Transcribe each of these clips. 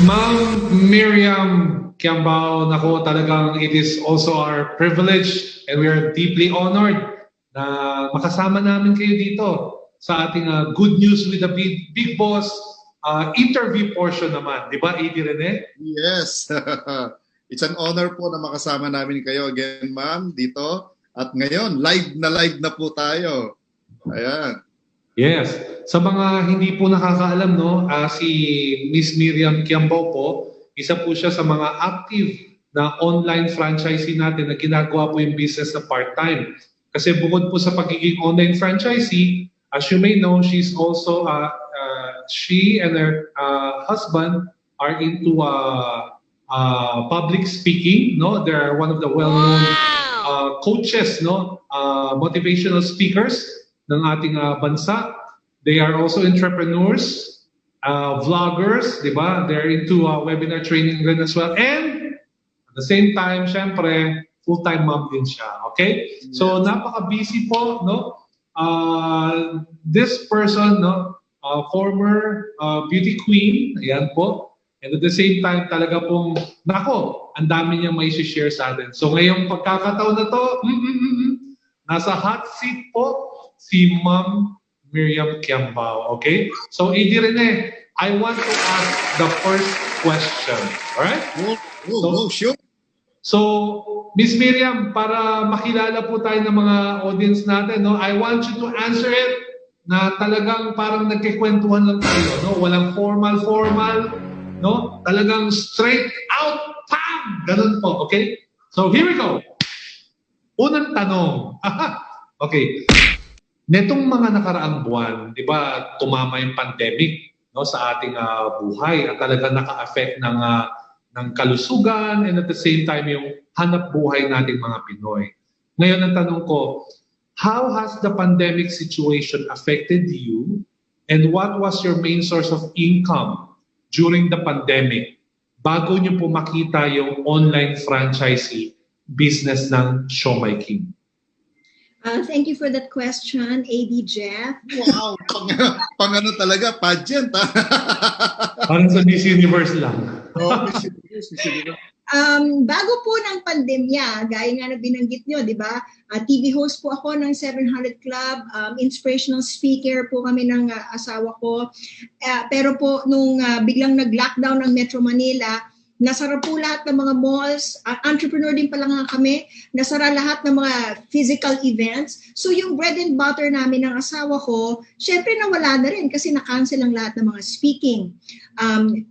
Ma'am Miriam Kiambao, nako talagang it is also our privilege and we are deeply honored na makasama namin kayo dito sa ating Good News with the Big Boss interview portion naman. Di ba, AD Rene? Yes. It's an honor po na makasama namin kayo again, ma'am, dito. At ngayon, live na po tayo. Ayan. Yes. Sa mga hindi po nakakaalam, no, si Miss Miriam Kiambao po, isa po siya sa mga active na online franchisee natin na ginagawa po yung business na part-time. Kasi bukod po sa pagiging online franchisee, as you may know, she's also, she and her husband are into public speaking. No, they're one of the well-known coaches, no, motivational speakers ng ating bansa. They are also entrepreneurs, vloggers, di ba? They're into webinar training rin as well. And at the same time, syempre, full-time mom din siya. Okay? So, napaka-busy po, no? This person, no, former beauty queen, ayan po. And at the same time, talaga pong, nako, ang dami niyang may share sa atin. So, ngayong pagkakataon na to, nasa hot seat po si Ma'am Miriam Kiambao. Okay? So, AD Rene, I want to ask the first question. Alright? Sure. So, Miss Miriam, para makilala po tayo ng mga audience natin, no, I want you to answer it na talagang parang nagkikwentuhan lang tayo, no? Walang formal, no? Talagang straight out, pam! Ganun po, okay? So, here we go. Unang tanong. Okay. Netong mga nakaraang buwan, di ba, tumama yung pandemic, no, sa ating buhay at talaga naka-affect ng kalusugan and at the same time yung hanap buhay nating mga Pinoy. Ngayon ang tanong ko, how has the pandemic situation affected you and what was your main source of income during the pandemic bago nyo po makita yung online franchisee business ng Siomai King? Thank you for that question, AD Jeff. Wow, pang ano talaga, pageant. Parang sa Miss Universe lang. Bago po ng pandemya, gaya nga na binanggit nyo, di ba? TV host po ako ng 700 Club, inspirational speaker po kami ng asawa ko. Pero po nung biglang nag-lockdown ng Metro Manila, nasara po lahat ng mga malls, entrepreneur din pala nga kami, nasara lahat ng mga physical events. So yung bread and butter namin ng asawa ko, syempre nawala na rin kasi na-cancel ang lahat ng mga speaking.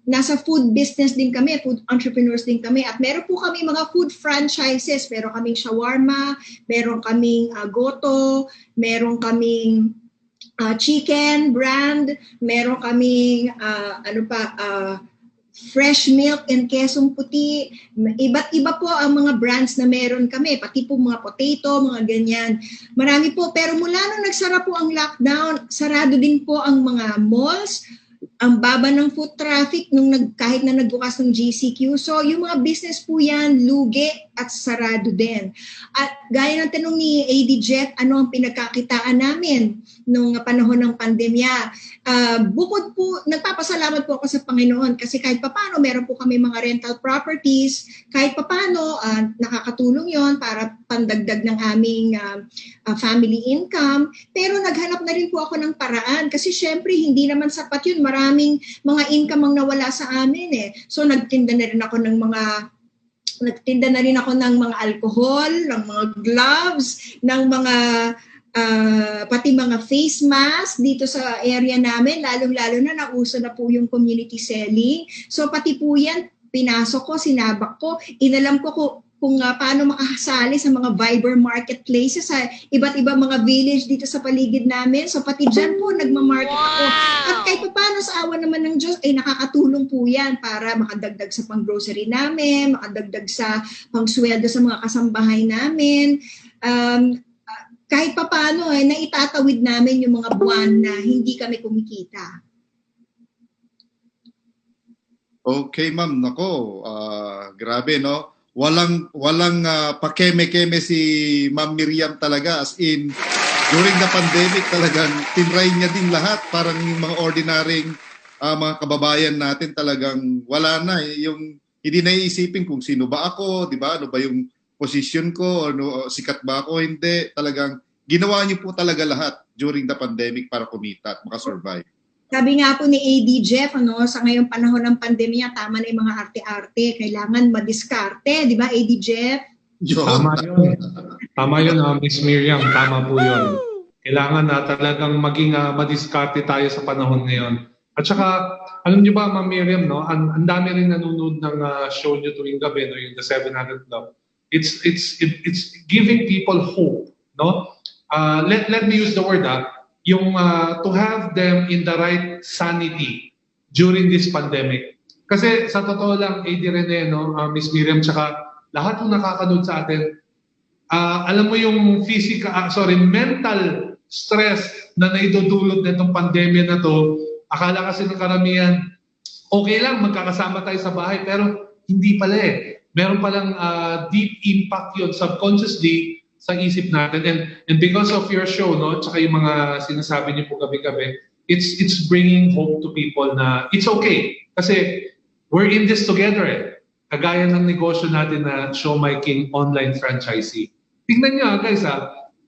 Nasa food business din kami, food entrepreneurs din kami, at meron po kami mga food franchises. Meron kaming shawarma, meron kaming goto, meron kaming chicken brand, meron kaming fresh milk and kesong puti. Iba't iba po ang mga brands na meron kami, pati po mga potato, mga ganyan. Marami po, pero mula nung nagsara po ang lockdown, sarado din po ang mga malls, ang baba ng foot traffic kahit na nagbukas ng GCQ. So yung mga business po yan, lugi at sarado din. At gaya ng tanong ni AD Jeff, ano ang pinagkakitaan namin nung panahon ng pandemya? Bukod po, nagpapasalamat po ako sa Panginoon kasi kahit papano meron po kami mga rental properties, kahit papano nakakatulong yon para pandagdag ng aming family income. Pero naghanap na rin po ako ng paraan kasi syempre hindi naman sapat yun. Maraming mga income ang nawala sa amin eh. So nagtinda na rin ako ng mga alcohol, ng mga gloves, ng mga pati mga face mask dito sa area namin, lalong-lalo na nauso na po yung community selling. So pati po yan, pinasok ko, sinabak ko, inalam ko kung paano makasali sa mga Viber marketplaces sa iba't ibang mga village dito sa paligid namin. So pati dyan po nagmamarket ako. At kahit paano sa awa naman ng Diyos, ay nakakatulong po yan para makadagdag sa pang-grocery namin, makadagdag sa pang-sweldo sa mga kasambahay namin. Kahit paano naitatawid namin yung mga buwan na hindi kami kumikita. Okay, ma'am. Nako, grabe, no? Walang pakeme-keme si Ma'am Miriam talaga. As in, during the pandemic talagang tinry niya din lahat. Parang yung mga ordinaryong mga kababayan natin talagang wala na. Yung hindi naiisipin kung sino ba ako, di ba? Ano ba yung position ko? Ano, sikat ba ako? Hindi. Talagang ginawa niyo po talaga lahat during the pandemic para kumita at makasurvive. Sabi nga po ni AD Jeff, sa ngayong panahon ng pandemya, tama na yung mga arte-arte. Kailangan madiskarte, di ba AD Jeff? Tama yun. Tama yun, Miss Miriam. Tama po yun. Kailangan na talagang maging madiskarte tayo sa panahon ngayon. At saka, alam niyo ba, Ma'am Miriam, no? Ang dami rin nanonood ng show niyo tuwing gabi, no? Yung The 700 Club. It's giving people hope, no? Let me use the word, yung to have them in the right sanity during this pandemic. Kasi sa totoo lang, AD Rene, no? Miss Miriam, tsaka lahat ng nakakanood sa atin, alam mo yung mental stress na naidudulot nitong pandemya na to. Akala kasi ng karamihan, okay lang, magkakasama tayo sa bahay, pero hindi pala eh. Meron palang deep impact yun subconsciously sa isip natin. And because of your show, no, tsaka yung mga sinasabi niyo po gabi-gabi, it's bringing hope to people na it's okay. Kasi we're in this together eh. Kagaya ng negosyo natin na Show My King online franchisee. Tingnan niyo guys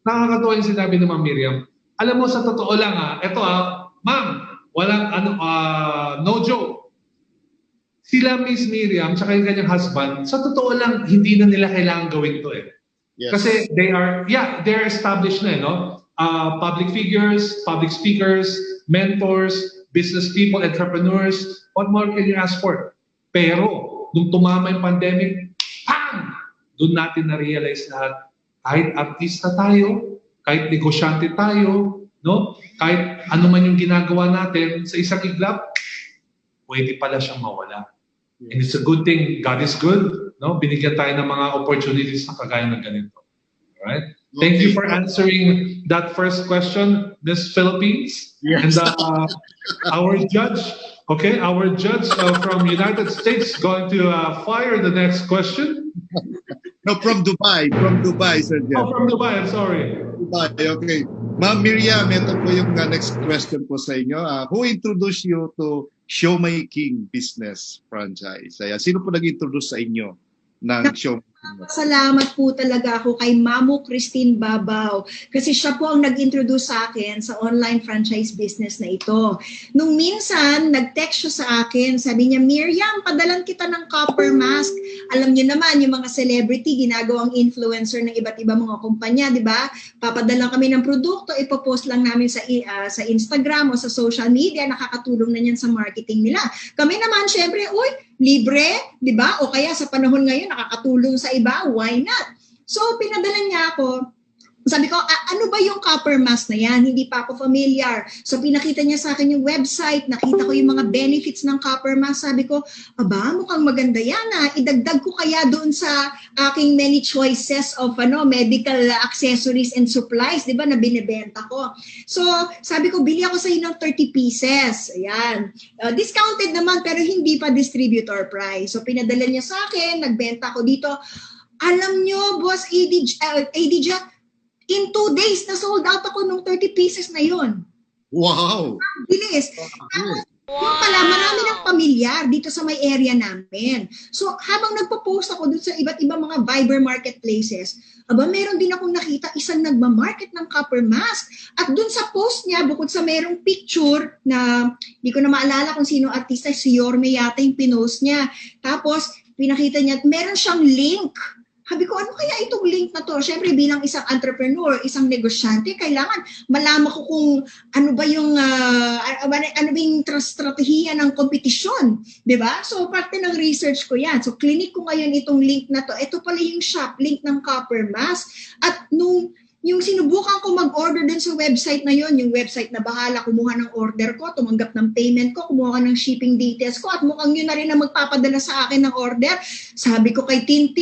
nakakatuwa yung sinabi ni Ma'am Miriam. Alam mo sa totoo lang eto ma'am, walang no joke. Sila Miss Miriam tsaka yung kanyang husband, sa totoo lang hindi na nila kailangan gawin to eh. Yes. Kasi they're established na no? Public figures, public speakers, mentors, business people, entrepreneurs. What more can you ask for? Pero nung tumama yung pandemic, doon natin na-realize lahat, kahit artista tayo, kahit negosyante tayo, no? Kahit ano man yung ginagawa natin sa isang iglap, pwede pala siyang mawala. And it's a good thing. God is good. No? Binigyan tayo ng mga opportunities na kagaya ng ganito. Alright? Thank you for answering that first question, Miss Philippines. Yes. And our judge from United States going to fire the next question. No, from Dubai, Sir Jeff. From Dubai, I'm sorry. Dubai, okay. Ma'am Miriam, ito po yung next question po sa inyo. Who introduced you to Show My King business franchise? Sino po nag-introduce sa inyo ng Show My King? Salamat po talaga ako kay Mamo Christine Babaw kasi siya po ang nag-introduce sa akin sa online franchise business na ito. Nung minsan, nag-text siya sa akin, sabi niya, Miriam, padalan kita ng copper mask. Alam niyo naman, yung mga celebrity, ginagawang influencer ng iba't ibang mga kumpanya, di ba? Papadalan kami ng produkto, ipopost lang namin sa Instagram o sa social media, nakakatulong na yan sa marketing nila. Kami naman, syempre, libre, di ba? O kaya sa panahon ngayon, nakakatulong sa iba, why not? So, pinadala niya ako. Sabi ko, ano ba yung copper mask na yan? Hindi pa ako familiar. So, pinakita niya sa akin yung website, nakita ko yung mga benefits ng copper mask. Sabi ko, mukhang maganda yan idagdag ko kaya doon sa aking many choices of medical accessories and supplies, di ba, na binibenta ko. So, sabi ko, bili ako sa inyo ng 30 pieces. Ayan. Discounted naman, pero hindi pa distributor price. So, pinadala niya sa akin, nagbenta ako dito. Alam nyo, Boss AD, in 2 days, na-sold out ako nung 30 pieces na yon. Wow! Bilis. Yung pala, marami ng pamilyar dito sa may area namin. So, habang nagpo-post ako dun sa iba't ibang mga Viber marketplaces, meron din akong nakita isang nagmamarket ng copper mask. At dun sa post niya, bukod sa merong picture na, hindi ko na maalala kung sino artista, si Yorme yata yung pinost niya. Tapos, pinakita niya, meron siyang link. Sabi ko, ano kaya itong link na to? Siyempre, bilang isang entrepreneur, isang negosyante, kailangan malaman ko kung ano ba yung strategiya ng kompetisyon. Diba? So, parte ng research ko yan. So, clinic ko ngayon itong link na to. Ito pala yung shop link ng Copper Mask. At yung sinubukan ko mag-order din sa website na yon, yung website na bahala kumuha ng order ko, tumanggap ng payment ko, kumuha ng shipping details ko, at mukhang yun na rin ang magpapadala sa akin ng order. Sabi ko kay Tin,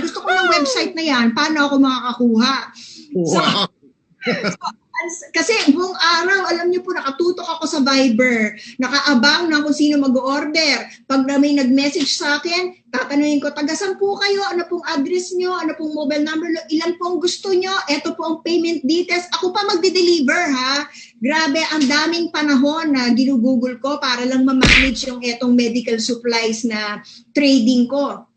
gusto ko ng website na yan, paano ako makakakuha? Wow. Kasi buong araw, alam niyo po, nakatutok ako sa Viber. Nakaabang na kung sino mag-order. Pag na may nag-message sa akin, tatanungin ko, taga-saan po kayo? Ano pong address niyo? Ano pong mobile number? Ilan pong gusto niyo? Ito po ang payment details. Ako pa magde-deliver, ha? Grabe, ang daming panahon na ginugugol ko para lang ma-manage yung etong medical supplies na trading ko.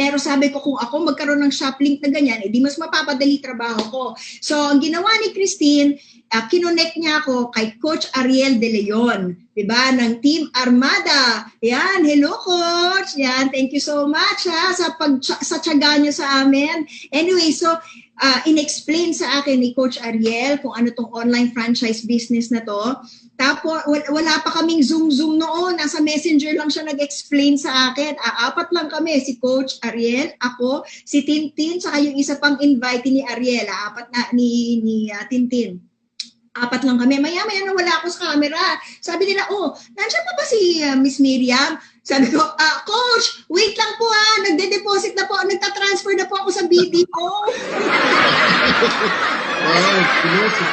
Pero sabi ko, kung ako magkaroon ng shoplink na ganyan, di mas mapapadali trabaho ko. So, ang ginawa ni Christine, kinonect niya ako kay Coach Ariel De Leon, diba, ng Team Armada. Yan, hello Coach. Yan, thank you so much sa tiyaga niyo sa amin. Anyway, so, in-explain sa akin ni Coach Ariel kung ano tong online franchise business na to. Tapos, wala pa kaming Zoom noon. Nasa Messenger lang siya nag-explain sa akin. Apat lang kami. Si Coach Ariel, ako, si Tintin, saka yung isa pang invite ni Ariel. Apat na ni Tintin. Apat lang kami. Maya-maya na wala ako sa camera. Sabi nila, nandiyan pa ba si Miss Miriam? Sabi ko, Coach, wait lang po nagde-deposit na po, nagta-transfer na po ako sa BDO. Wow,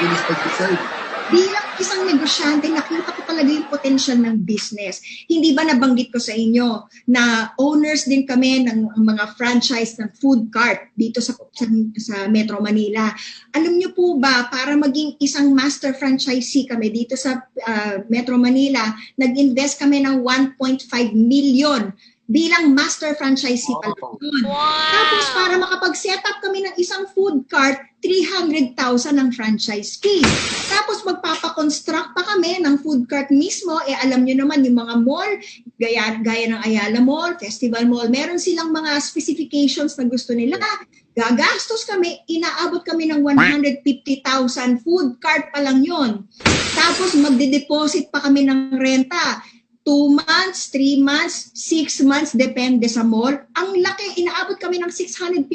bilis pag-decide. Bilang isang negosyante, nakita ko talaga yung potential ng business. Hindi ba nabanggit ko sa inyo na owners din kami ng mga franchise ng food cart dito sa Metro Manila. Alam niyo po ba, para maging isang master franchisee kami dito sa Metro Manila, nag-invest kami ng 1.5 million bilang master franchisee pala yun. Tapos para makapag-set up kami ng isang food cart, 300,000 ang franchise fee. Tapos magpapakonstruct pa kami ng food cart mismo. Alam nyo naman yung mga mall, gaya ng Ayala Mall, Festival Mall, meron silang mga specifications na gusto nila. Gagastos kami, inaabot kami ng 150,000, food cart pa lang yun. Tapos magde-deposit pa kami ng renta. 2 months, 3 months, 6 months, depende sa mall. Ang laki, inaabot kami ng 650,000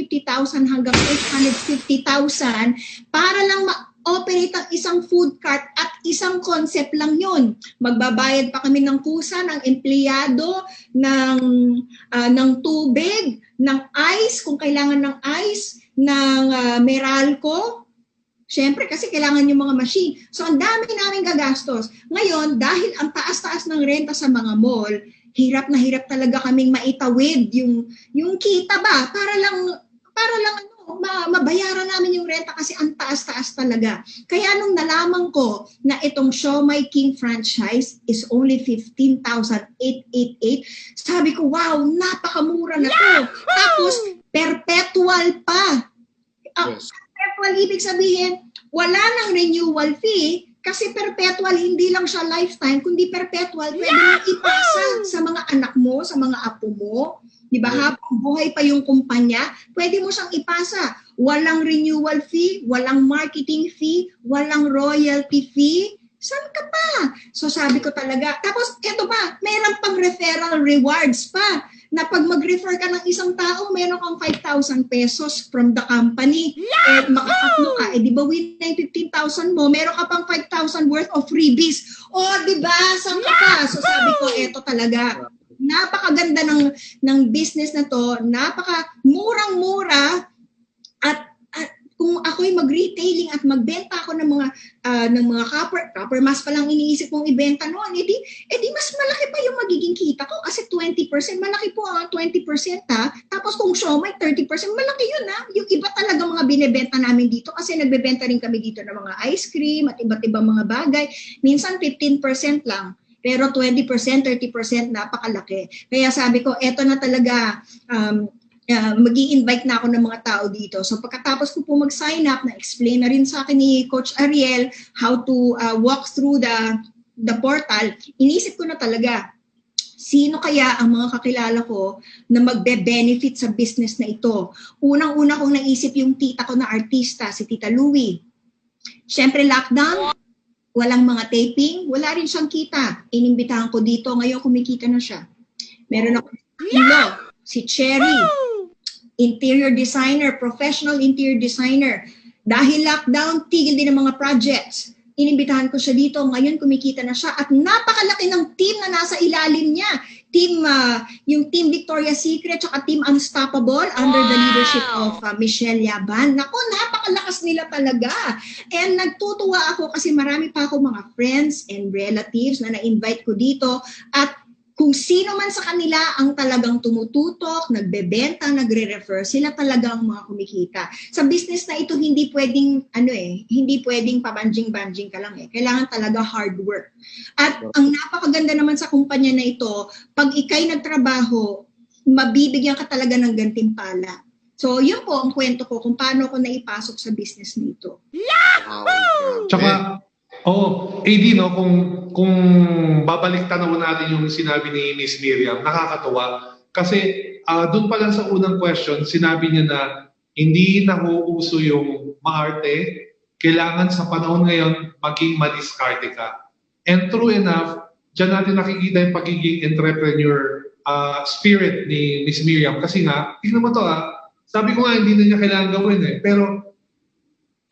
hanggang 850,000 para lang ma-operate ang isang food cart at isang concept lang yun. Magbabayad pa kami ng kusa, ng empleyado, ng tubig, ng ice, kung kailangan ng ice, ng Meralco. Siyempre, kasi kailangan yung mga machine. So, ang dami namin gagastos. Ngayon, dahil ang taas-taas ng renta sa mga mall, hirap na hirap talaga kaming maitawid yung kita ba? Para lang mabayaran namin yung renta kasi ang taas-taas talaga. Kaya nung nalaman ko na itong Siomai King franchise is only 15,888, sabi ko, wow, napakamura na to. Tapos, perpetual pa. Yes. Perpetual, ibig sabihin, wala nang renewal fee kasi perpetual, hindi lang siya lifetime, kundi perpetual, pwede mo ipasa sa mga anak mo, sa mga apo mo, di ba? Habang buhay pa yung kumpanya, pwede mo siyang ipasa. Walang renewal fee, walang marketing fee, walang royalty fee. Saan ka pa? So sabi ko talaga, tapos eto pa, mayroon pang referral rewards pa, na pag mag-refer ka ng isang tao, meron kang 5,000 pesos from the company. Makakatlo ka, di ba win na yung 15,000 mo, meron ka pang 5,000 worth of freebies. Di ba? Saan ka pa? So sabi ko, eto talaga. Napakaganda ng business na to, napaka-murang-mura, at kung ako'y mag-retailing at magbenta ako ng mga copper mask pa lang iniisip mong ibenta noon, edi mas malaki pa yung magiging kita ko kasi 20%, malaki po ang 20% Tapos kung siomai, 30%, malaki yun Yung iba talaga mga binebenta namin dito kasi nagbebenta rin kami dito ng mga ice cream at iba't ibang mga bagay. Minsan 15% lang. Pero 20%, 30%, napakalaki. Kaya sabi ko, eto na talaga, mag-i-invite na ako ng mga tao dito. So pagkatapos ko po mag-sign up, na-explain na rin sa akin ni Coach Ariel how to walk through the portal, inisip ko na talaga, sino kaya ang mga kakilala ko na magbe-benefit sa business na ito? Unang-una kong naisip yung tita ko na artista, si Tita Louie. Siyempre lockdown, walang mga taping, wala rin siyang kita. Inimbitahan ko dito, ngayon kumikita na siya. Meron ako si Cherry, interior designer, professional interior designer. Dahil lockdown, tigil din ang mga projects. Inimbitahan ko siya dito, ngayon kumikita na siya at napakalaki ng team na nasa ilalim niya. yung Team Victoria's Secret at Team Unstoppable under the leadership of Michelle Yaban. Nako, napakalakas nila talaga. And nagtutuwa ako kasi marami pa ako mga friends and relatives na na-invite ko dito at kung sino man sa kanila ang talagang tumututok, nagbebenta, nagre-refer, sila talaga ang mga kumikita. Sa business na ito, hindi pwedeng, hindi pwedeng pabanjing-banjing ka lang eh. Kailangan talaga hard work. At ang napakaganda naman sa kumpanya na ito, pag ikay nagtrabaho, mabibigyan ka talaga ng gantimpala. So, yun po ang kwento ko kung paano ko naipasok sa business nito. Yahoo! Tsaka, AD, no, kung babalik tanaw natin yung sinabi ni Miss Miriam, nakakatuwa. Kasi doon pa lang sa unang question, sinabi niya na hindi nauuso yung maarte, kailangan sa panahon ngayon maging madiskarte ka. And true enough, dyan natin nakikita yung pagiging entrepreneur spirit ni Miss Miriam. Kasi nga, tignan mo to sabi ko nga hindi na niya kailangan gawin pero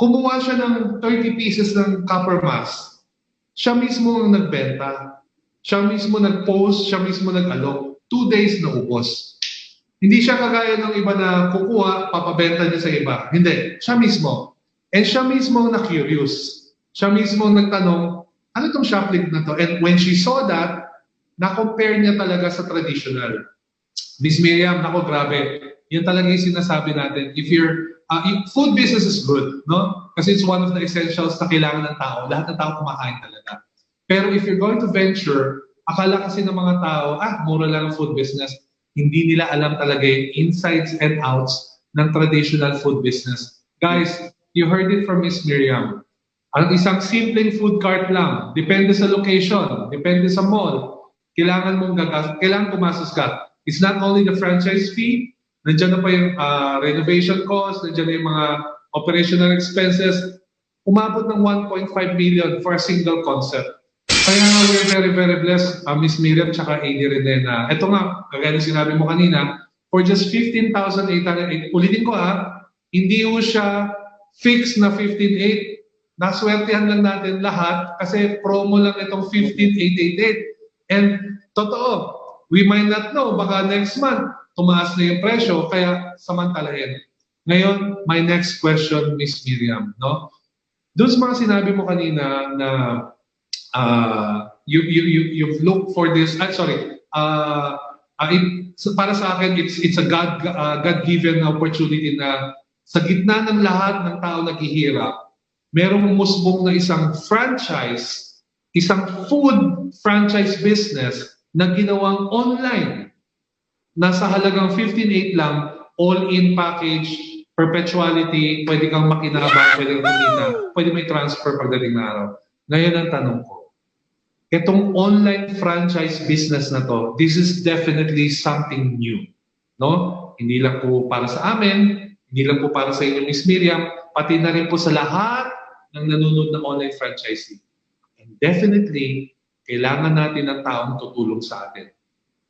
kumuha siya ng 30 pieces ng copper mask. Siya mismo ang nagbenta. Siya mismo nag-post, siya mismo nag-alok. 2 days na ubos. Hindi siya kagaya ng iba na kukuha, papabenta niya sa iba. Hindi. Siya mismo. And siya mismo ang na-curious. Siya mismo ang nagtanong, ano itong shoplink na to? And when she saw that, na-compare niya talaga sa traditional. Miss Miriam, nako grabe. Yan talaga yung sinasabi natin. If food business is good, no? Kasi it's one of the essentials na kailangan ng tao. Lahat ng tao kumakain talaga. Pero if you're going to venture, akala kasi ng mga tao, mura lang ang food business. Hindi nila alam talaga yung insides and outs ng traditional food business. Guys, you heard it from Miss Miriam. Ang isang simpleng food cart lang, depende sa location, depende sa mall, kailangan pumasok ka. It's not only the franchise fee, nandiyan na pa yung renovation cost, nandiyan na yung mga operational expenses. Umabot ng 1.5 million for a single concept. Kaya nga we're very, very blessed, Miss Miriam tsaka AD Rene na. Ito nga, kagaya ng sinabi mo kanina, for just 15,800, ulitin ko hindi ho siya fixed na 15,800. Naswertihan lang natin lahat kasi promo lang itong 15,888. And totoo, we might not know, baka next month, tumaas na yung presyo, kaya samantalahin. Ngayon, my next question, Miss Miriam, no? Doon sa mga sinabi mo kanina na you've looked for this, para sa akin, it's a God-given opportunity na sa gitna ng lahat ng tao naghihirap, merong umusbong na isang franchise, isang food franchise business na ginawang online. Nasa halagang 15,800 lang, all-in package, perpetuality, pwede kang makinabang, pwede kang kumita, pwede may transfer pagdating na araw. Ngayon ang tanong ko, itong online franchise business na to, this is definitely something new. No? Hindi lang po para sa amin, hindi lang po para sa inyo, Miss Miriam, pati na rin po sa lahat ng nanonood ng online franchising. And definitely, kailangan natin ng taong tutulong sa atin.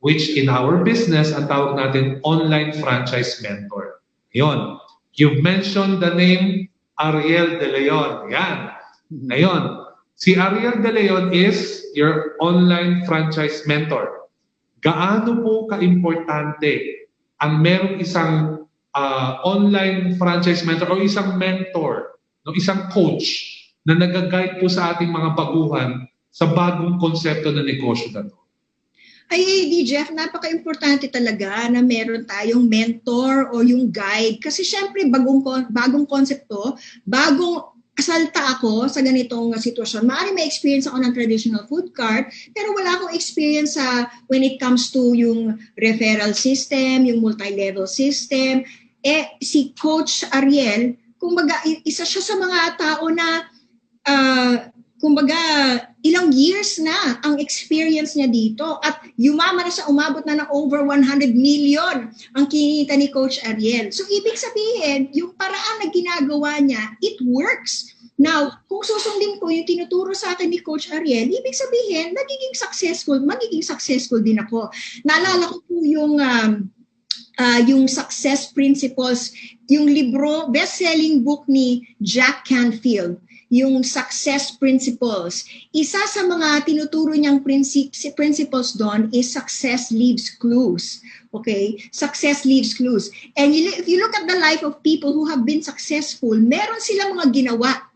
Which in our business, ang tawag natin online franchise mentor. Ngayon, you've mentioned the name Ariel De Leon. Yan. Ngayon, si Ariel De Leon is your online franchise mentor. Gaano po ka-importante ang merong isang online franchise mentor o isang mentor, no, isang coach na nag-guide po sa ating mga baguhan sa bagong konsepto ng negosyo na to? Ay, Jeff, napaka-importante talaga na meron tayong mentor o yung guide. Kasi syempre, bagong konsepto, bagong asalta ako sa ganitong sitwasyon. Maaaring may experience ako ng traditional food cart, pero wala akong experience when it comes to yung referral system, yung multi-level system. Si Coach Ariel, kumbaga, isa siya sa mga tao na kumbaga, ilang years na ang experience niya dito at umabot na ng over 100 million ang kinita ni Coach Ariel. So, ibig sabihin, yung paraan na ginagawa niya, it works. Now, kung susundin ko yung tinuturo sa akin ni Coach Ariel, ibig sabihin, magiging successful din ako. Naalala ko po yung yung Success Principles, yung libro, best-selling book ni Jack Canfield, yung Success Principles. Isa sa mga tinuturo niyang principles doon is success leaves clues. Okay? Success leaves clues. And if you look at the life of people who have been successful, meron silang mga ginawa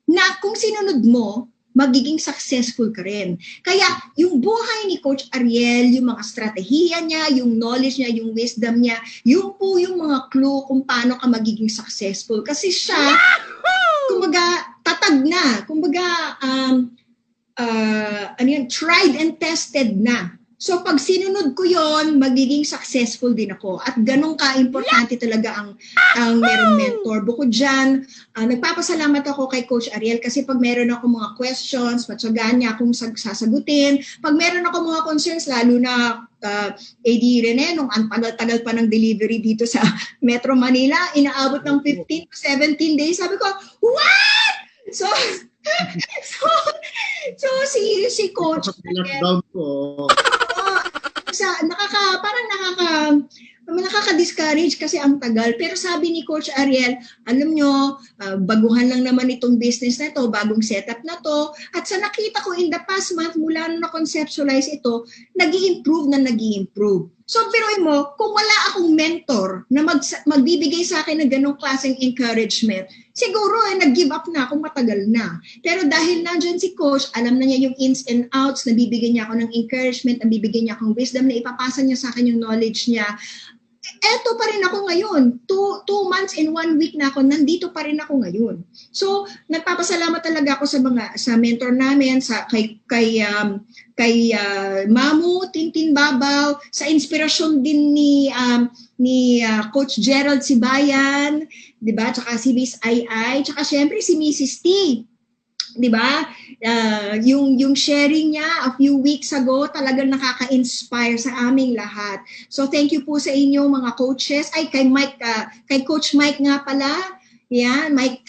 na kung sinunod mo, magiging successful ka rin. Kaya yung buhay ni Coach Ariel, yung mga strategiya niya, yung knowledge niya, yung wisdom niya, yung po yung mga clue kung paano ka magiging successful. Kasi siya, kumbaga, tatag na. Kumbaga, tried and tested na. So pag sinunod ko yon, magiging successful din ako. At ganun ka-importante talaga ang merong mentor. Bukod dyan, nagpapasalamat ako kay Coach Ariel kasi pag meron ako mga questions, matyagaan niya akong sasagutin. Pag meron ako mga concerns, lalo na AD Rene, nung ang tagal-tagal pa ng delivery dito sa Metro Manila, inaabot ng 15 to 17 days. Sabi ko, what? So si Coach Lockdown po. Nakaka-discourage kasi ang tagal. Pero sabi ni Coach Ariel, alam nyo, baguhan lang naman itong business na ito, bagong setup na to. At sa nakita ko in the past month, mula nung na-conceptualize ito, nag-i-improve. So, piruin mo, kung wala akong mentor na magbibigay sa akin ng ganong klaseng encouragement, siguro nag-give up na ako matagal na. Pero dahil nandyan si Coach, alam na niya yung ins and outs, nabibigyan niya ako ng encouragement, nabibigyan niya akong wisdom, na ipapasa niya sa akin yung knowledge niya. Eto pa rin ako ngayon. 2 months and 1 week na ako, nandito pa rin ako ngayon. So, nagpapasalamat talaga ako sa mentor namin, kay Mamu, Tintin Babaw, sa inspirasyon din ni Coach Gerald Sibayan, 'di ba? Tsaka si Miss Ai, tsaka syempre si Mrs. T. 'Di ba? Yung sharing niya a few weeks ago talagang nakaka-inspire sa aming lahat. So thank you po sa inyo mga coaches. Ay kay Coach Mike nga pala. Yan, Mike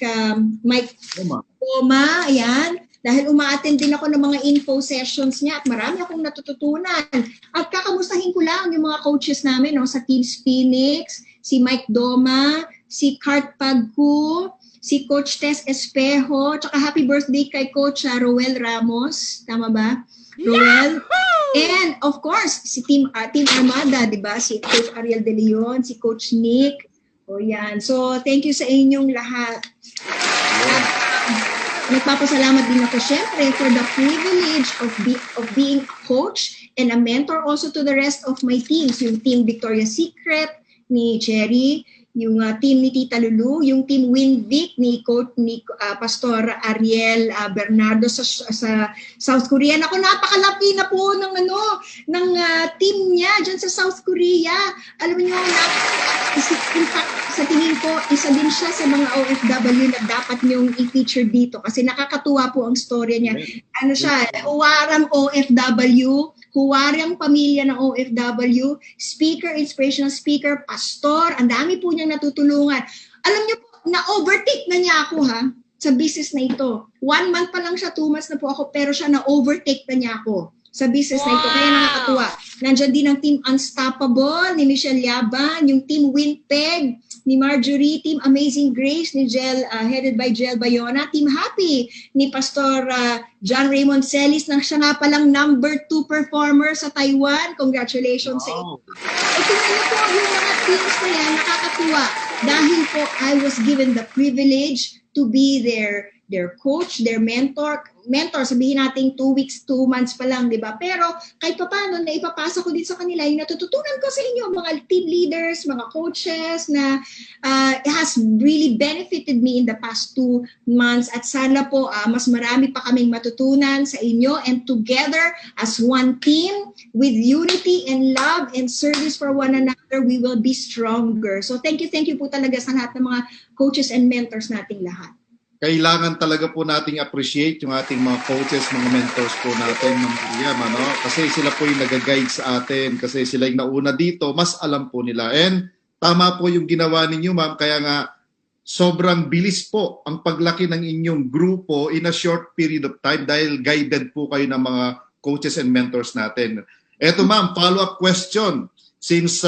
Toma, ayan. Dahil uma-attend din ako ng mga info sessions niya at marami akong natututunan. At kakamustahin ko lang yung mga coaches namin sa Team Phoenix, si Mike Doma, si Kart Pagku, si Coach Tess Espejo, tsaka happy birthday kay Coach Roel Ramos. Tama ba? Roel. And of course, si Team Armada, di ba? Si Coach Ariel De Leon, si Coach Nick. O yan. So, thank you sa inyong lahat. At nagpapasalamat din ako syempre for the privilege of being a coach and a mentor also to the rest of my teams. Yung Team Victoria's Secret ni Cherry, yung team ni Tita Lulu, yung team Winvic ni Pastor Ariel Bernardo sa South Korea. Ako, napakalaki na po ng team niya diyan sa South Korea. Alam niyo, in fact, sa tingin ko, isa din siya sa mga OFW na dapat niyong i-feature dito kasi nakakatuwa po ang storya niya. Ano siya, huwarang OFW, huwarang pamilya ng OFW, speaker, inspirational speaker, pastor, ang dami po niyang natutulungan. Alam niyo po, na-overtake na niya ako sa business na ito. 1 month pa lang siya, 2 months na po ako, pero siya na-overtake na niya ako sa business na ito. Kaya nakakatuwa. Nandiyan din ang Team Unstoppable ni Michelle Yaban, yung Team Winpeg ni Marjorie, Team Amazing Grace ni headed by Jel Bayona, Team Happy ni Pastor John Raymond Celis, na siya nga palang number 2 performer sa Taiwan. Congratulations sa inyo. Tingnan niyo po yung mga teams na yan, nakakatuwa. Dahil po I was given the privilege to be their coach, their mentor, sabihin natin 2 weeks, 2 months pa lang, di ba? Pero kahit pa paano, na ipapasa ko din sa kanila yung natututunan ko sa inyo, mga team leaders, mga coaches, na it has really benefited me in the past 2 months. At sana po, mas marami pa kaming matutunan sa inyo, and together as one team, with unity and love and service for one another, we will be stronger. So thank you po talaga sa lahat ng mga coaches and mentors nating lahat. Kailangan talaga po nating appreciate yung ating mga coaches, mga mentors po natin, Ma'am Miriam, kasi sila po yung nag-guide sa atin, kasi sila yung nauna dito, mas alam po nila. And tama po yung ginawa ninyo, ma'am, kaya nga sobrang bilis po ang paglaki ng inyong grupo in a short period of time dahil guided po kayo ng mga coaches and mentors natin. Eto ma'am, follow-up question. Since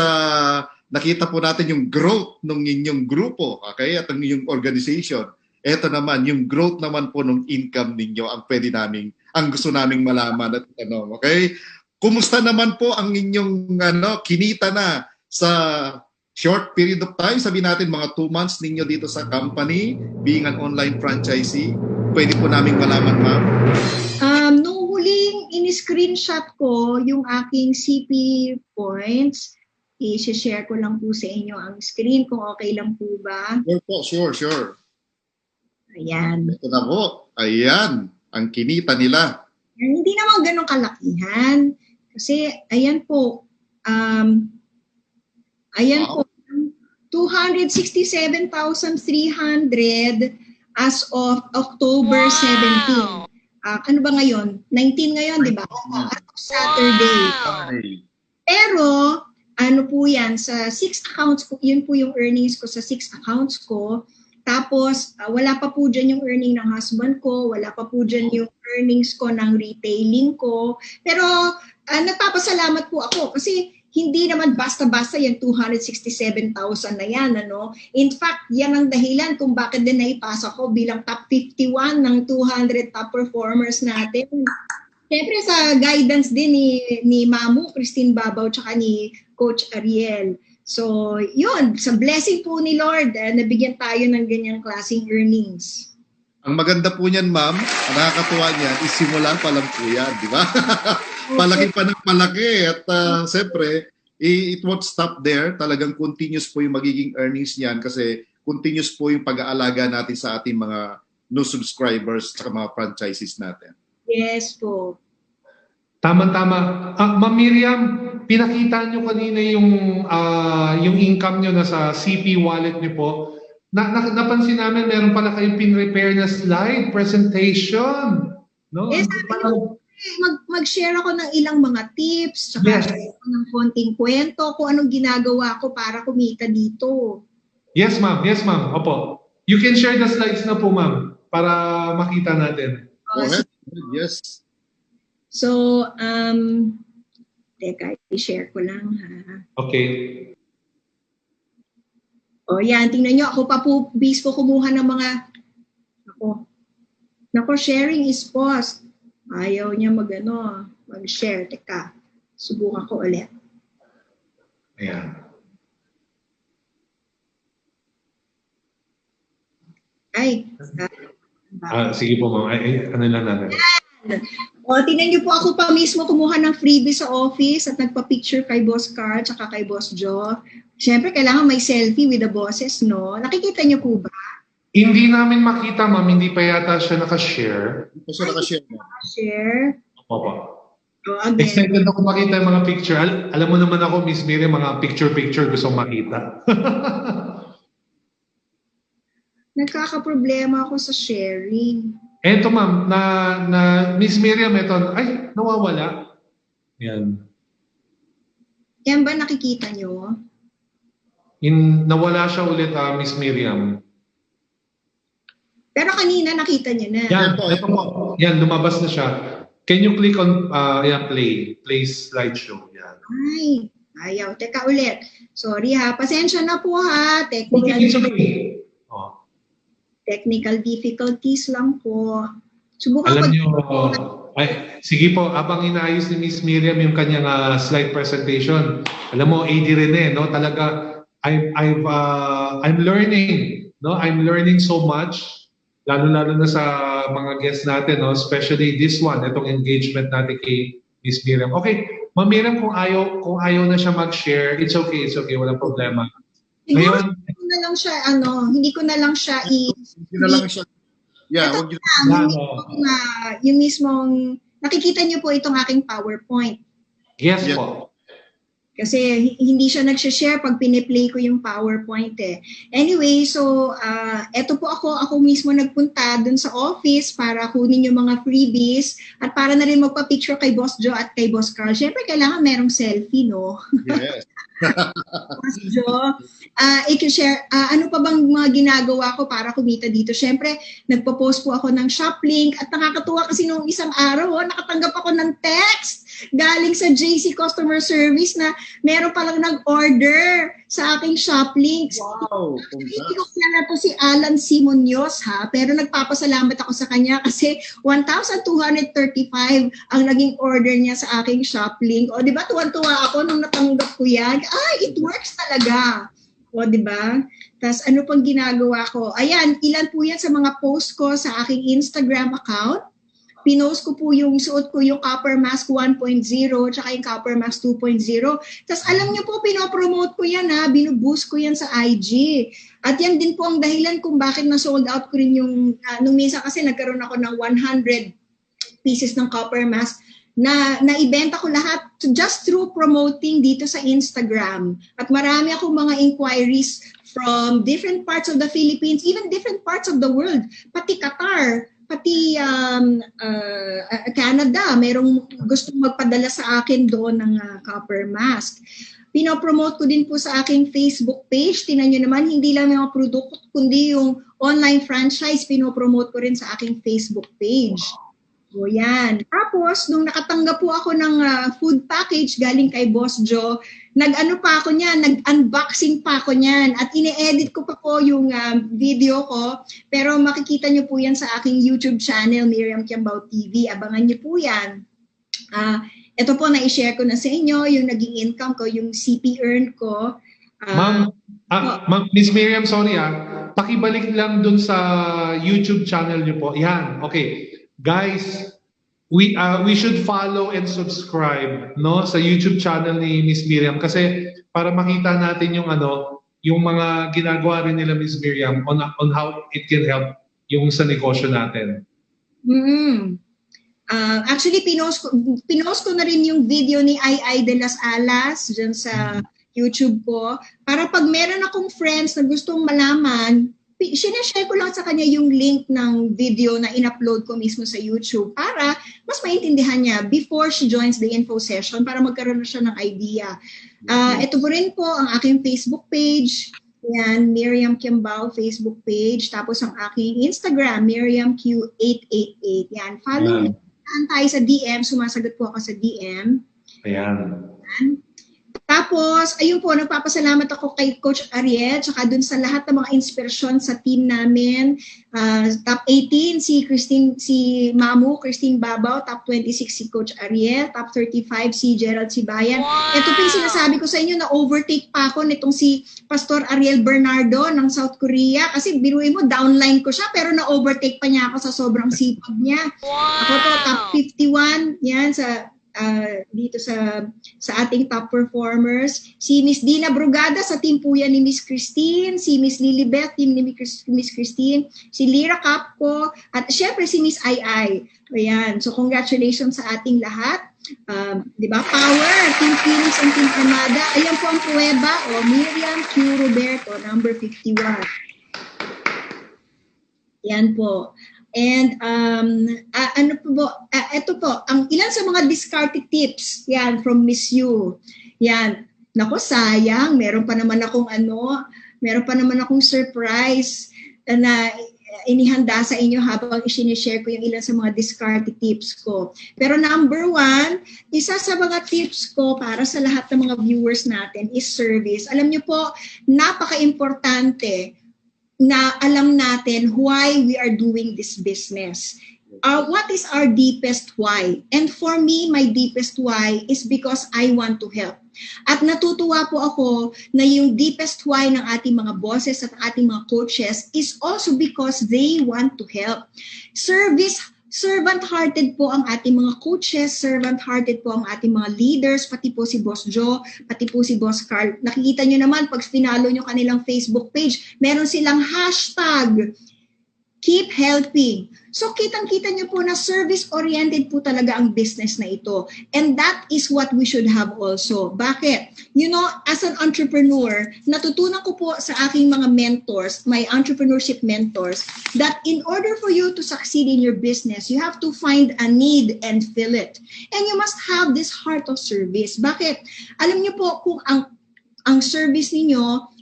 nakita po natin yung growth ng inyong grupo, okay, at ng inyong organization. Ito naman, yung growth naman po ng income ninyo ang gusto naming malaman at tanong, okay? Kumusta naman po ang inyong kinita na sa short period of time? Sabi natin mga 2 months ninyo dito sa company, being an online franchisee. Pwede po naming malaman, ma'am? Nung huling in-screenshot ko yung aking CP points, i-share ko lang po sa inyo ang screen kung okay lang po ba. Sure. Ayan. Ito na po. Ayan, ang kinita nila. Hindi naman ganun kalakihan. Kasi, ayan po. Wow. 267,300 as of October 17. Ano ba ngayon? 19 ngayon, di ba? As of Saturday. Pero, ano po yan, sa 6 accounts ko, yun po yung earnings ko sa 6 accounts ko. Tapos, wala pa po dyan yung earning ng husband ko, wala pa po dyan yung earnings ko ng retailing ko. Pero, nagpapasalamat po ako kasi hindi naman basta-basta yung 267,000 na yan. In fact, yan ang dahilan kung bakit din naipasa ko bilang top 51 ng 200 top performers natin. Siyempre sa guidance din ni Mamu, Christine Babaw, tsaka ni Coach Ariel. So, yun, sa blessing po ni Lord, nabigyan tayo ng ganyang klaseng earnings. Ang maganda po niyan, ma'am, nakakatuwa niyan, isimula pa lang po yan, di ba? Palaki pa ng palaki at siyempre, it won't stop there. Talagang continuous po yung magiging earnings niyan kasi continuous po yung pag-aalaga natin sa ating mga new subscribers at mga franchises natin. Yes po. Tama-tama. Ma'am Miriam, pinakita nyo kanina yung income nyo na sa CP wallet nyo po. Napansin namin meron pala kayong pin-repair na slide presentation. No? Yes, mag-share ako ng ilang mga tips, saka ng konting kwento kung anong ginagawa ko para kumita dito. Yes, ma'am. Opo. You can share the slides na po, ma'am, para makita natin. Go ahead. Yes. So, teka, i-share ko lang ha. Okay. O yan, tingnan nyo, ako pa po, bis po kumuha ng mga, Nako, sharing is paused. Ayaw niya mag-share. Teka, subukan ko ulit. Ayan. Ay. Sige po, ma'am. Ano lang natin. O, tingnan niyo po, ako pa mismo kumuha ng freebie sa office at nagpa-picture kay Boss Carl at kay Boss Joe. Siyempre, kailangan may selfie with the bosses, no? Nakikita niyo po ba? Hindi namin makita, ma'am. Hindi pa yata siya nakashare. Hindi pa siya nakashare. Share. Opo. O, again. Excited ako makita yung mga picture. Alam mo naman ako, Miss Miriam, mga picture gusto makita. Nagkakaproblema ako sa sharing. Eto, ma'am, na Miss Miriam, nawawala. Yan. Yan ba nakikita nyo? Nawala siya ulit, Miss Miriam. Pero kanina nakita nyo na. Yan, ito po. Yan, lumabas na siya. Can you click on play slideshow? Yan. Ay, ayaw. Teka ulit. Sorry ha. Pasensya na po ha. It's okay. Technical difficulties lang po. Subukan Alam ko. niyo, sige po, habang inaayos ni Miss Miriam yung kanyang slide presentation, alam mo, AD rin no? Talaga, I'm learning, no? I'm learning so much, lalo-lalo na sa mga guests natin, no? Especially this one, itong engagement natin kay Miss Miriam. Okay, Ma'am Miriam, kung ayaw na siya mag-share, it's okay, walang problema. Siguro, Ngayon, hindi ko na lang siya Hindi na lang siya. Yeah, wag yung mismong, nakikita niyo po itong aking PowerPoint. yes Yeah. po. Kasi hindi siya nag-share pag piniplay ko yung PowerPoint eh. Anyway, so eto po ako mismo nagpunta dun sa office para kunin yung mga freebies at para na rin magpa-picture kay Boss Joe at kay Boss Carl. Siyempre, kailangan merong selfie, no? Yes. Boss Joe, i-share, ano pa bang mga ginagawa ko para kumita dito? Siyempre, nagpo-post po ako ng shop link at nakakatuwa kasi nung isang araw, nakatanggap ako ng text galing sa JC Customer Service na meron palang nag-order sa aking shop links. Wow! Hindi ko kilala to si Alan Simonios ha, pero nagpapasalamat ako sa kanya kasi 1,235 ang naging order niya sa aking shop link. O di ba tuwan-tuwa ako nung natanggap ko yan? Ay, it works talaga. O di ba? Tapos ano pang ginagawa ko? Ayan, ilan po yan sa mga post ko sa aking Instagram account. Pinost ko po yung suot ko yung Copper Mask 1.0 tsaka yung Copper Mask 2.0. Tapos alam niyo po, pinopromote ko yan ha, binuboost ko yan sa IG. At yan din po ang dahilan kung bakit na-sold out ko rin yung, nung minsan kasi nagkaroon ako ng 100 pieces ng Copper Mask na naibenta ko lahat just through promoting dito sa Instagram. At marami akong mga inquiries from different parts of the Philippines, even different parts of the world, pati Qatar, pati Canada, merong gustong magpadala sa akin doon ng Copper Mask. Pinopromote ko din po sa aking Facebook page. Tingnan nyo naman, hindi lang mga produkto, kundi yung online franchise, pinopromote ko rin sa aking Facebook page. So yan. Tapos, nung nakatanggap po ako ng food package galing kay Boss Joe, nag-ano pa ako niyan, nag-unboxing pa ako niyan at ine-edit ko pa po yung video ko. Pero makikita niyo po yan sa aking YouTube channel, Miriam Kiambao TV. Abangan niyo po yan. Ito po, na-share ko na sa inyo yung naging income ko, yung CP earn ko. Ma'am, Miss Miriam, sorry pakibalik lang dun sa YouTube channel niyo po. Yan, okay. Guys, we should follow and subscribe sa YouTube channel ni Miss Miriam kasi para makita natin yung yung mga ginagawa rin nila Miss Miriam on how it can help yung sa negosyo natin. Actually pinost ko na rin yung video ni Ai de las Alas dyan sa YouTube ko para pag meron akong friends na gustong malaman, sinashare ko lang sa kanya yung link ng video na in-upload ko mismo sa YouTube para mas maintindihan niya before she joins the info session para magkaroon na siya ng idea. Ito po rin po ang aking Facebook page. Yan, Miriam Kiambao Facebook page. Tapos ang aking Instagram, MiriamQ888. Yan, follow me. Tayo sa DM. Sumasagot po ako sa DM. Ayan. Tapos, ayun po, nagpapasalamat ako kay Coach Ariel tsaka dun sa lahat ng mga inspirasyon sa team namin. Top 18, si Mamu, Christine Babaw. Top 26, si Coach Ariel. Top 35, si Gerald Sibayan. Wow! Ito po yung sinasabi ko sa inyo na overtake pa ako nitong si Pastor Ariel Bernardo ng South Korea. Kasi biruin mo, downline ko siya pero na-overtake pa niya ako sa sobrang sipag niya. Wow! Ako to, top 51, yan sa dito sa ating top performers. Si Miss Dina Brugada sa team po yan ni Miss Christine, si Miss Lilibeth, team ni Miss Christine, si Lyra Capco, at syempre si Miss Ai. Ayan. So congratulations sa ating lahat. Di ba? Power, Team Phoenix and Team Armada. Ayan po ang pruweba. Miriam Q. Roberto, number 51. Yan po. And ito po, ang ilan sa mga discarded tips, yan, from Miss You. Yan, nako sayang, meron pa naman akong surprise na inihanda sa inyo habang isinishare ko yung ilan sa mga discarded tips ko. Pero number 1, isa sa mga tips ko para sa lahat ng mga viewers natin is service. Alam niyo po, napaka-importante na alam natin why we are doing this business. What is our deepest why? And for me, my deepest why is because I want to help. At natutuwa po ako na yung deepest why ng ating mga bosses at ating mga coaches is also because they want to help. Servant-hearted po ang ating mga coaches, servant-hearted po ang ating mga leaders, pati po si Boss Joe, pati po si Boss Carl. Nakikita nyo naman, pag finalo nyo kanilang Facebook page, meron silang hashtag, Keep Helping. So kitang-kita nyo po na service-oriented po talaga ang business na ito. And that is what we should have also. Bakit? You know, as an entrepreneur, natutunan ko po sa aking mga mentors, my entrepreneurship mentors, that in order for you to succeed in your business, you have to find a need and fill it. And you must have this heart of service. Bakit? Alam nyo po kung ang service ninyo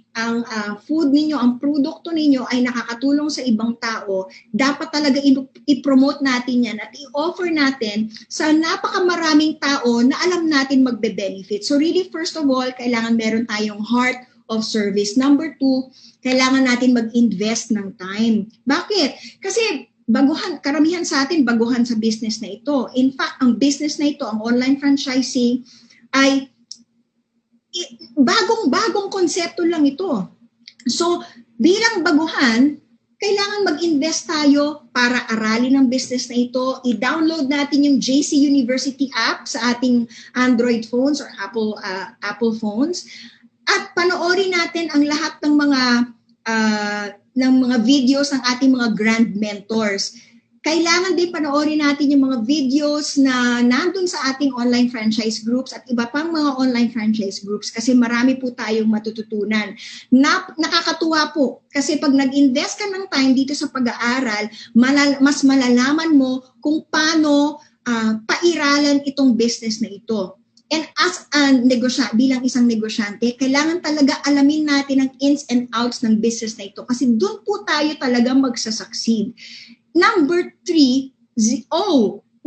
food ninyo, ang produkto ninyo ay nakakatulong sa ibang tao, dapat talaga i-promote natin yan at i-offer natin sa napakamaraming tao na alam natin magbe-benefit. So really, first of all, kailangan meron tayong heart of service. Number 2, kailangan natin mag-invest ng time. Bakit? Kasi karamihan sa atin baguhan sa business na ito. In fact, ang business na ito, ang online franchising, ay bagong konsepto lang ito. So, bilang baguhan, kailangan mag-invest tayo para aralin ang business na ito. I-download natin yung JC University app sa ating Android phones or Apple phones at panoorin natin ang lahat ng mga videos ng ating mga grand mentors. Kailangan din panoorin natin yung mga videos na nandun sa ating online franchise groups at iba pang mga online franchise groups kasi marami po tayong matututunan. Nakakatuwa po kasi pag nag-invest ka ng time dito sa pag-aaral, mas malalaman mo kung paano pairalan itong business na ito. And as bilang isang negosyante, kailangan talaga alamin natin ang ins and outs ng business na ito kasi doon po tayo talaga magsasucceed. Number 3,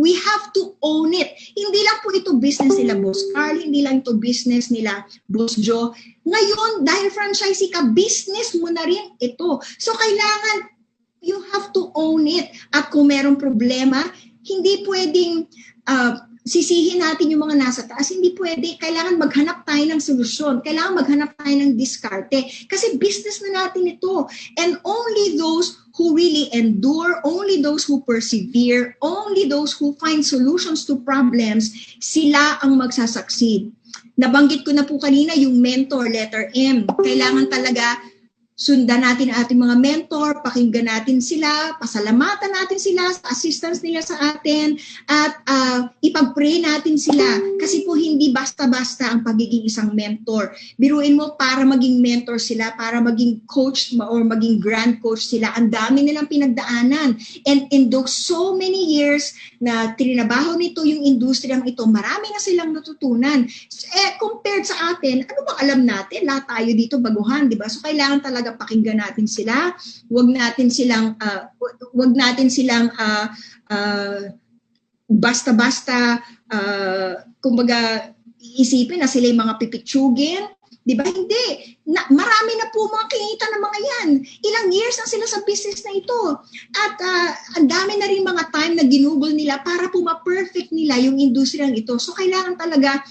we have to own it. Hindi lang po ito business nila Boss Carl, hindi lang ito business nila Boss Joe. Ngayon, dahil franchisee ka, business mo na rin ito. So kailangan, you have to own it. At kung merong problema, hindi pwedeng sisihin natin yung mga nasa taas. Hindi pwede. Kailangan maghanap tayo ng solusyon. Kailangan maghanap tayo ng diskarte. Kasi business na natin ito. And only those who really endure, only those who persevere, only those who find solutions to problems, sila ang magsasucceed. Nabanggit ko na po kanina yung mentor, letter M. Kailangan talaga sundan natin ang ating mga mentor, pakinggan natin sila, pasalamatan natin sila sa assistance nila sa atin, at ipag-pray natin sila. Kasi po hindi basta-basta ang pagiging isang mentor. Biruin mo, para maging mentor sila, para maging coach or maging grand coach sila, ang dami nilang pinagdaanan. And in those so many years na trinabaho nito yung industriyang ito, marami na silang natutunan. Compared sa atin, ano bang alam natin? Lahat tayo dito baguhan, di ba? So kailangan talaga pakinggan natin sila. Wag natin silang basta-basta kumbaga iisipin na sila yung mga pipitsugin. Di ba? Hindi. Marami na po mga kinita ng mga yan. Ilang years na sila sa business na ito. At ang dami na rin mga time na ginugol nila para po ma-perfect nila yung industriyang ito. So kailangan talaga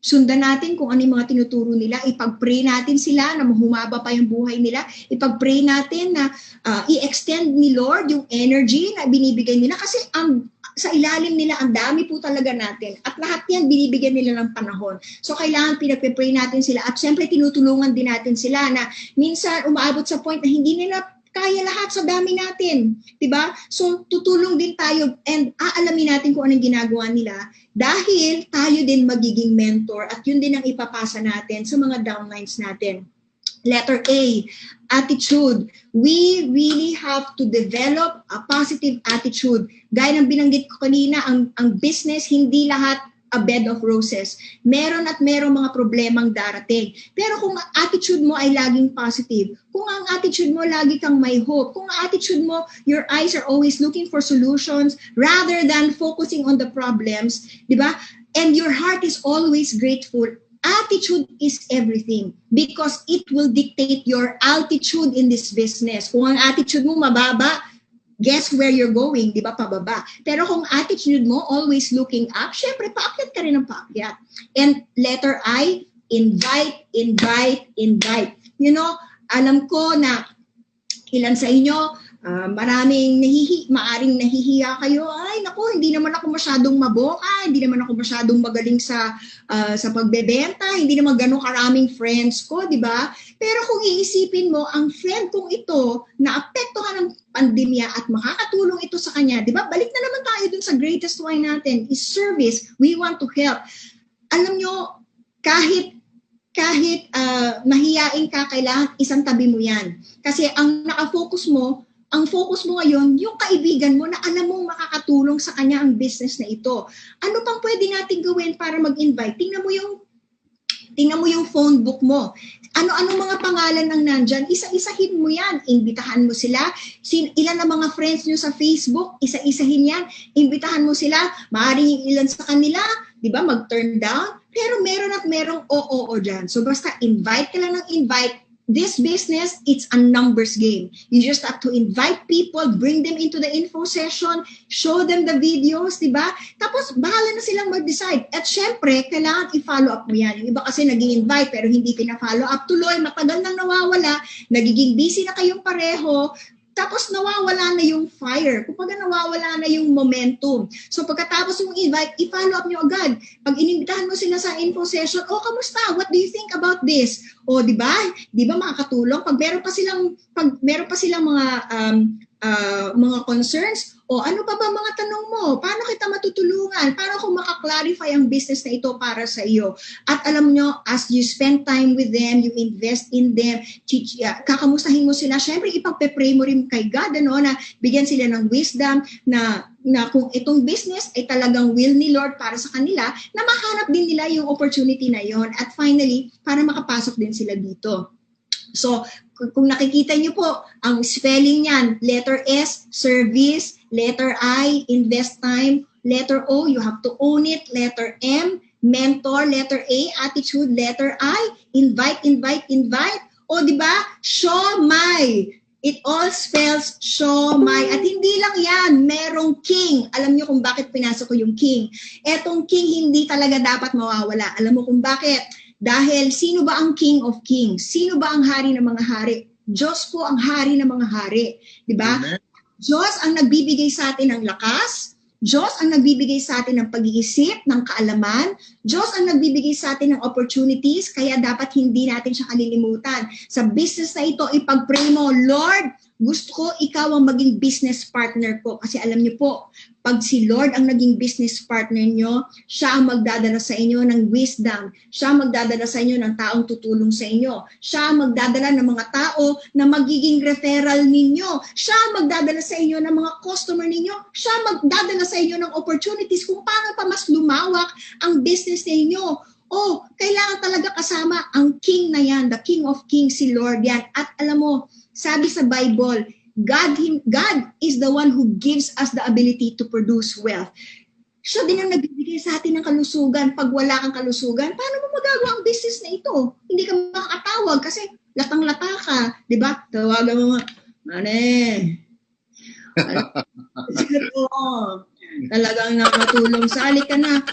sundan natin kung ano yung mga tinuturo nila, ipag-pray natin sila na humaba pa yung buhay nila, ipag-pray natin na i-extend ni Lord yung energy na binibigay nila kasi sa ilalim nila ang dami po talaga natin at lahat yan binibigyan nila ng panahon. So kailangan pinag-pray natin sila at syempre tinutulungan din natin sila na minsan umaabot sa point na hindi nila kaya lahat sa dami natin, 'di ba? So tutulong din tayo and aalamin natin kung anong ginagawa nila dahil tayo din magiging mentor at yun din ang ipapasa natin sa mga downlines natin. Letter A, attitude. We really have to develop a positive attitude. Gaya ng binanggit ko kanina, ang business hindi lahat a bed of roses. Meron mga problemang darating. Pero kung attitude mo ay laging positive, kung ang attitude mo lagi kang may hope, kung ang attitude mo, your eyes are always looking for solutions rather than focusing on the problems, di ba? And your heart is always grateful. Attitude is everything because it will dictate your altitude in this business. Kung ang attitude mo mababa, guess where you're going, di ba, pababa. Pero kung attitude mo, always looking up, syempre, paakyat ka rin ng paakyat. And letter I, invite. You know, alam ko na ilan sa inyo, maaring nahihiya kayo, ay naku, hindi naman ako masyadong maboka, hindi naman ako masyadong magaling sa pagbebenta, hindi naman ganun karaming friends ko, di ba? Pero kung iisipin mo, ang friend kong ito, naapektuhan ng pandemya at makakatulong ito sa kanya, di ba? Balik na naman tayo dun sa greatest why natin, is service. We want to help. Alam nyo, kahit mahiyain ka, kailangan isang tabi mo yan. Kasi ang focus mo ngayon, yung kaibigan mo na alam mong makakatulong sa kanya ang business na ito. Ano pang pwede natin gawin para mag-invite? Tingnan mo yung phone book mo. Ano-ano mga pangalan ang nandyan, isa-isahin mo yan. Imbitahan mo sila. Ilan ang mga friends nyo sa Facebook, isa-isahin yan. Imbitahan mo sila. Maaaring ilan sa kanila, di ba, mag-turn down. Pero meron at merong oo dyan. So basta invite ka lang ng invite. This business, it's a numbers game. You just have to invite people, bring them into the info session, show them the videos, di ba? Tapos, bahala na silang mag-decide. At syempre, kailangan i-follow up mo yan. Yung iba kasi nag-invite pero hindi pina-follow up. Tuloy, matagal nang nawawala, nagiging busy na kayong pareho, tapos nawawala na yung fire. Kapag nawawala na yung momentum. So pagkatapos yung invite, i-follow up nyo agad. Pag inimbitahan mo sila sa info session, kamusta? What do you think about this? Di ba? Di ba makakatulong? Pag meron pa silang mga concerns, ano pa ba mga tanong mo? Paano kita matutulungan? Paano kung maka-clarify ang business na ito para sa iyo? At alam nyo, as you spend time with them, you invest in them, kakamustahin mo sila. Siyempre, ipagpe-pray mo rin kay God, na bigyan sila ng wisdom na kung itong business ay talagang will ni Lord para sa kanila, na mahanap din nila yung opportunity na yon. At finally, para makapasok din sila dito. So, kung nakikita niyo po, ang spelling niyan, letter S, service, letter I, invest time, letter O, you have to own it, letter M, mentor, letter A, attitude, letter I, invite. Di ba? Show my. It all spells show my. At hindi lang yan, merong king. Alam niyo kung bakit pinasok ko yung king. Etong king hindi talaga dapat mawawala. Alam mo kung bakit? Dahil sino ba ang King of Kings? Sino ba ang hari ng mga hari? Diyos po ang hari ng mga hari. Diba? Diyos ang nagbibigay sa atin ng lakas. Diyos ang nagbibigay sa atin ng pag-iisip, ng kaalaman. Diyos ang nagbibigay sa atin ng opportunities, kaya dapat hindi natin siya kalilimutan. Sa business na ito, ipag-pray mo, Lord, gusto ko ikaw ang maging business partner ko. Kasi alam niyo po, pag si Lord ang naging business partner nyo, siya ang magdadala sa inyo ng wisdom. Siya ang magdadala sa inyo ng taong tutulong sa inyo. Siya ang magdadala ng mga tao na magiging referral ninyo. Siya ang magdadala sa inyo ng mga customer ninyo. Siya ang magdadala sa inyo ng opportunities kung paano pa mas lumawak ang business ninyo. Kailangan talaga kasama ang King na yan, the King of Kings, si Lord yan. At alam mo, sabi sa Bible, God is the one who gives us the ability to produce wealth. Siya din ang nagbibigay sa atin ng kalusugan. Pag wala kang kalusugan, paano mo magagawa ang business na ito? Hindi ka makakatawag kasi latang-lata ka. Diba? Tawagan mo, talagang nakatulong. Sali ka na.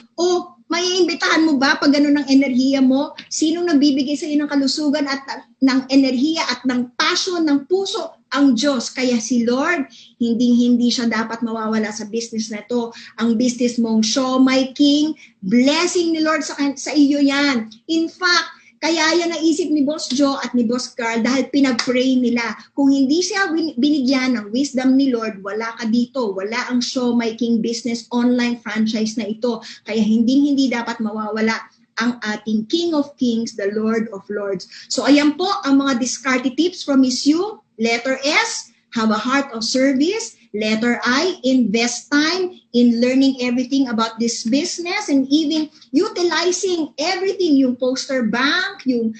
Maiimbitahan mo ba pag gano'n ang enerhiya mo? Sinong nagbibigay sa iyo ng kalusugan at ng enerhiya at ng passion, ng puso? Ang Diyos. Kaya si Lord, hindi siya dapat mawawala sa business na ito. Ang business mong show my King, blessing ni Lord sa iyo yan. In fact, kaya yan naisip ni Boss Joe at ni Boss Carl dahil pinag-pray nila. Kung hindi siya binigyan ng wisdom ni Lord, wala ka dito. Wala ang Show My King business online franchise na ito. Kaya hindi dapat mawawala ang ating King of Kings, the Lord of Lords. So ayan po ang mga discarded tips from Miss Yu. Letter S, have a heart of service. Letter I, invest time in learning everything about this business and even utilizing everything, yung poster bank, yung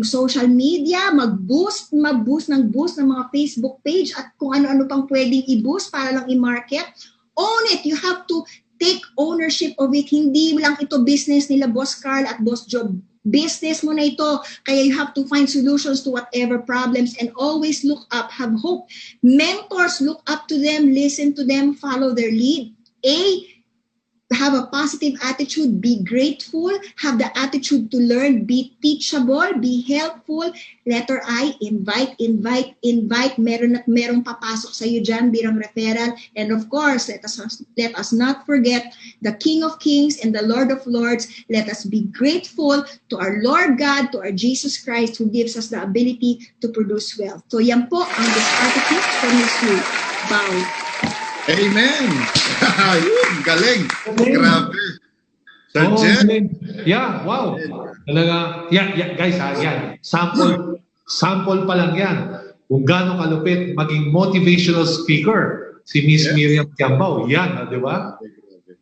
social media, mag-boost ng mga Facebook page at kung ano-ano pang pwedeng i-boost para lang i-market. Own it. You have to take ownership of it. Hindi lang ito business nila Boss Carl at Boss Joe. Business mo na ito. Kaya you have to find solutions to whatever problems and always look up, have hope. Mentors, look up to them, listen to them, follow their lead. Have a positive attitude, be grateful, have the attitude to learn, be teachable, be helpful. Letter I, invite. Merong papasok sa iyo dyan birang referral. And of course, let us not forget the King of Kings and the Lord of Lords. Let us be grateful to our Lord God, to our Jesus Christ who gives us the ability to produce wealth. So yan po ang discarded tips from Miss Yu. Bow. Amen! Ayun, galing! Grabe! Sir Jen? Yeah, wow! Talaga, guys, yan. Sample pa lang yan. Kung gaano kalupit maging motivational speaker si Miss Miriam Kiambao. Yan, di ba?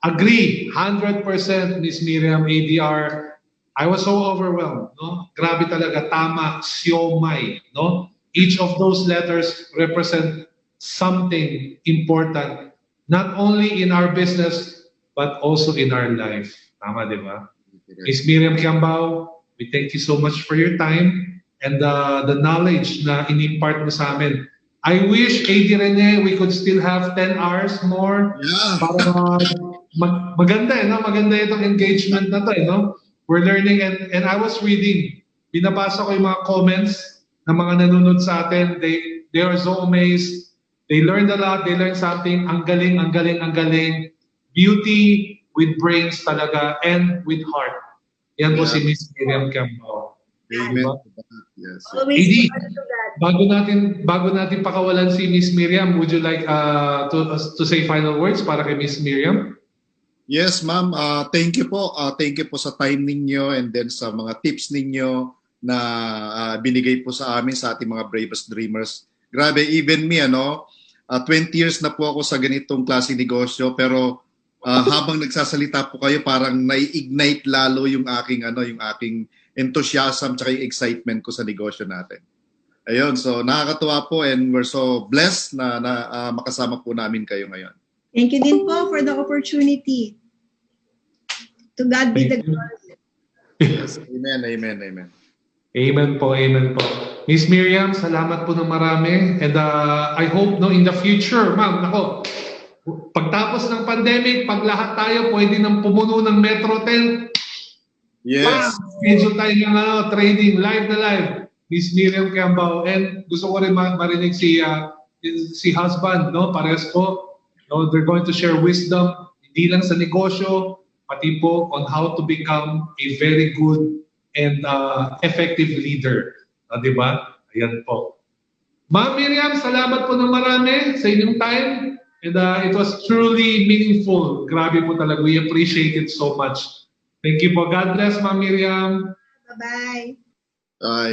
Agree, 100% Miss Miriam ADR. I was so overwhelmed, no? Grabe talaga, tama, siomay, no? Each of those letters represent something important, not only in our business, but also in our life. Tama, di ba? Miss Miriam Kiambao, we thank you so much for your time and the knowledge na in-impart mo sa amin. I wish, AD Rene, we could still have 10 hours more Yeah. para maganda, no? Maganda itong engagement na to, no? We're learning and I was reading, binabasa ko yung mga comments ng mga nanonood sa atin. They are so amazed. They learned a lot, they learned something. Ang galing, ang galing, ang galing. Beauty with brains talaga and with heart. Yan po si Miss Miriam Kiambao. Amen. Diba? Yes. Always AD, to that. bago natin pakawalan si Miss Miriam, would you like to say final words para kay Miss Miriam? Yes, ma'am. Thank you po. Thank you po sa time ninyo and then sa mga tips ninyo na binigay po sa amin, sa ating mga bravest dreamers. Grabe, even me, 20 years na po ako sa ganitong klaseng negosyo, pero habang nagsasalita po kayo, parang nai-ignite lalo yung aking enthusiasm tsaka yung excitement ko sa negosyo natin. Ayun, so nakakatuwa po and we're so blessed na makasama po namin kayo ngayon. Thank you din po for the opportunity. To God be the glory. Yes, amen, amen, amen. Amen po, amen po. Miss Miriam, salamat po ng marami. And I hope in the future, ma'am, pagtapos ng pandemic, pag lahat tayo pwede nang pumuno ng Metro tent, Yes. schedule tayo ng trading, live na live. Miss Miriam Kiambao. And gusto ko rin marinig si husband, pares po. They're going to share wisdom, hindi lang sa negosyo, pati po on how to become a very good and effective leader. Diba? Ayan po. Ma'am Miriam, salamat po ng marami sa inyong time. And it was truly meaningful. Grabe po talaga. We appreciate it so much. Thank you po. God bless, Ma'am Miriam. Bye-bye. Bye.